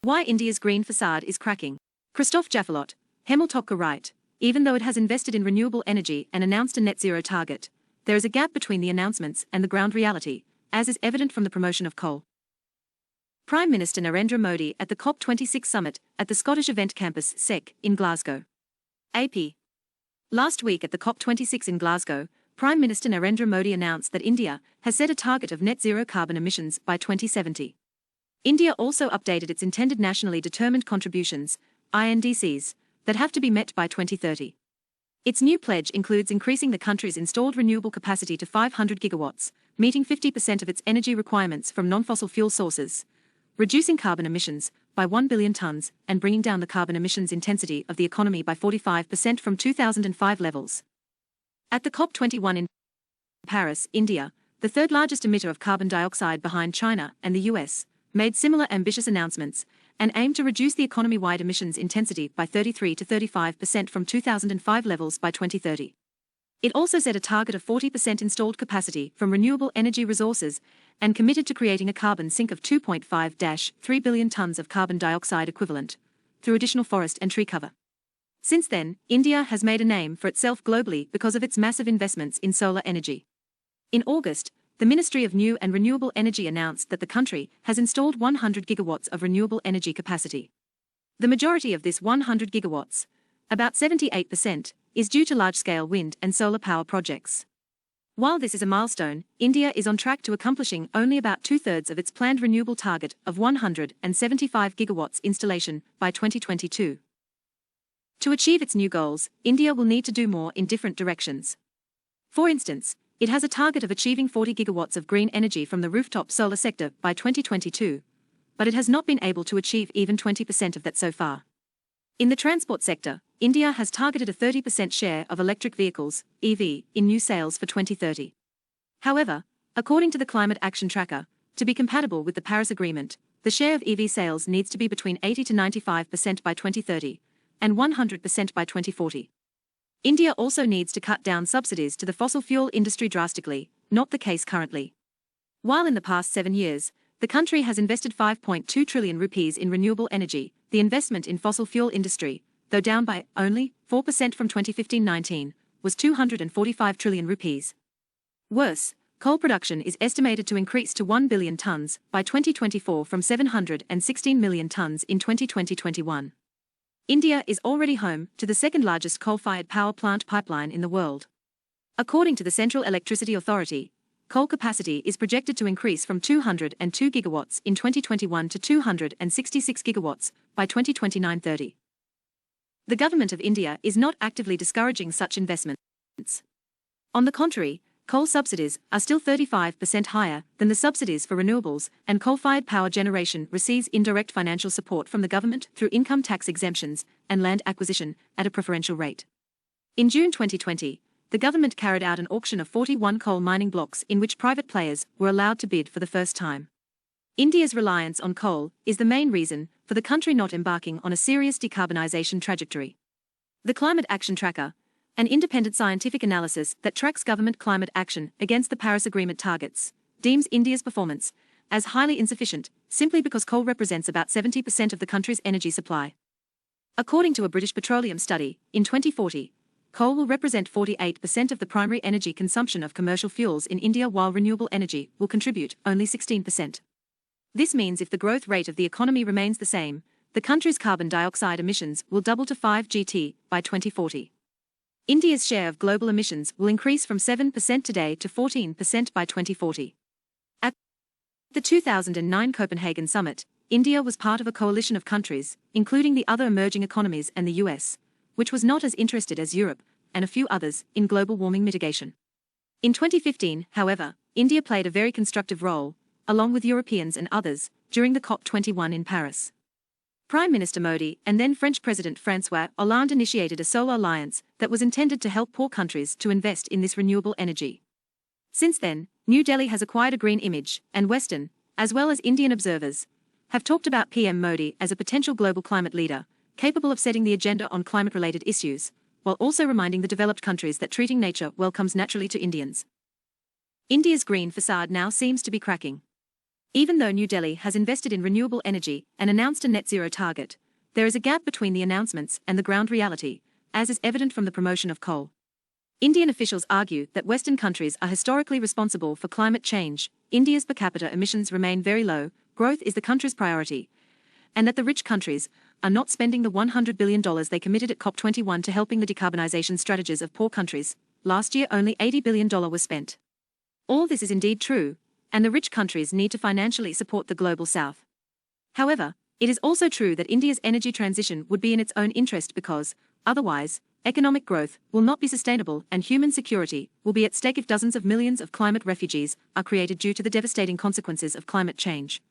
Why India's green facade is cracking. Christophe Jaffalot, Hemeltopka write, even though it has invested in renewable energy and announced a net zero target, there is a gap between the announcements and the ground reality, as is evident from the promotion of coal. Prime Minister Narendra Modi at the COP26 summit at the Scottish Event Campus SEC in Glasgow. AP. Last week at the COP26 in Glasgow, Prime Minister Narendra Modi announced that India has set a target of net zero carbon emissions by 2070. India also updated its intended nationally determined contributions, INDCs, that have to be met by 2030. Its new pledge includes increasing the country's installed renewable capacity to 500 gigawatts, meeting 50% of its energy requirements from non-fossil fuel sources, reducing carbon emissions by 1 billion tons, and bringing down the carbon emissions intensity of the economy by 45% from 2005 levels. At the COP21 in Paris, India, the third largest emitter of carbon dioxide behind China and the US, made similar ambitious announcements and aimed to reduce the economy-wide emissions intensity by 33 to 35% from 2005 levels by 2030. It also set a target of 40% installed capacity from renewable energy resources and committed to creating a carbon sink of 2.5-3 billion tons of carbon dioxide equivalent through additional forest and tree cover. Since then, India has made a name for itself globally because of its massive investments in solar energy. In August, the Ministry of New and Renewable Energy announced that the country has installed 100 gigawatts of renewable energy capacity. The majority of this 100 gigawatts, about 78%, is due to large-scale wind and solar power projects. While this is a milestone, India is on track to accomplishing only about two-thirds of its planned renewable target of 175 gigawatts installation by 2022. To achieve its new goals, India will need to do more in different directions. For instance, it has a target of achieving 40 gigawatts of green energy from the rooftop solar sector by 2022, but it has not been able to achieve even 20% of that so far. In the transport sector, India has targeted a 30% share of electric vehicles, EV, in new sales for 2030. However, according to the Climate Action Tracker, to be compatible with the Paris Agreement, the share of EV sales needs to be between 80 to 95% by 2030 and 100% by 2040. India also needs to cut down subsidies to the fossil fuel industry drastically, not the case currently. While in the past 7 years, the country has invested 5.2 trillion rupees in renewable energy, the investment in fossil fuel industry, though down by only 4% from 2015-19, was 245 trillion rupees. Worse, coal production is estimated to increase to 1 billion tons by 2024 from 716 million tons in 2020-21. India is already home to the second-largest coal-fired power plant pipeline in the world. According to the Central Electricity Authority, coal capacity is projected to increase from 202 gigawatts in 2021 to 266 gigawatts by 2029-30. The government of India is not actively discouraging such investments. On the contrary, coal subsidies are still 35% higher than the subsidies for renewables, and coal-fired power generation receives indirect financial support from the government through income tax exemptions and land acquisition at a preferential rate. In June 2020, the government carried out an auction of 41 coal mining blocks in which private players were allowed to bid for the first time. India's reliance on coal is the main reason for the country not embarking on a serious decarbonization trajectory. The Climate Action Tracker, an independent scientific analysis that tracks government climate action against the Paris Agreement targets, deems India's performance as highly insufficient, simply because coal represents about 70% of the country's energy supply. According to a British petroleum study, in 2040, coal will represent 48% of the primary energy consumption of commercial fuels in India, while renewable energy will contribute only 16%. This means if the growth rate of the economy remains the same, the country's carbon dioxide emissions will double to 5 GT by 2040. India's share of global emissions will increase from 7% today to 14% by 2040. At the 2009 Copenhagen summit, India was part of a coalition of countries, including the other emerging economies and the US, which was not as interested as Europe and a few others in global warming mitigation. In 2015, however, India played a very constructive role, along with Europeans and others, during the COP21 in Paris. Prime Minister Modi and then French President François Hollande initiated a solar alliance that was intended to help poor countries to invest in this renewable energy. Since then, New Delhi has acquired a green image, and Western, as well as Indian observers, have talked about PM Modi as a potential global climate leader, capable of setting the agenda on climate-related issues, while also reminding the developed countries that treating nature well comes naturally to Indians. India's green facade now seems to be cracking. Even though New Delhi has invested in renewable energy and announced a net zero target, there is a gap between the announcements and the ground reality, as is evident from the promotion of coal. Indian officials argue that Western countries are historically responsible for climate change, India's per capita emissions remain very low, growth is the country's priority, and that the rich countries are not spending the $100 billion they committed at COP21 to helping the decarbonization strategies of poor countries. Last year only $80 billion was spent. All this is indeed true, and the rich countries need to financially support the global south. However, it is also true that India's energy transition would be in its own interest because, otherwise, economic growth will not be sustainable and human security will be at stake if dozens of millions of climate refugees are created due to the devastating consequences of climate change.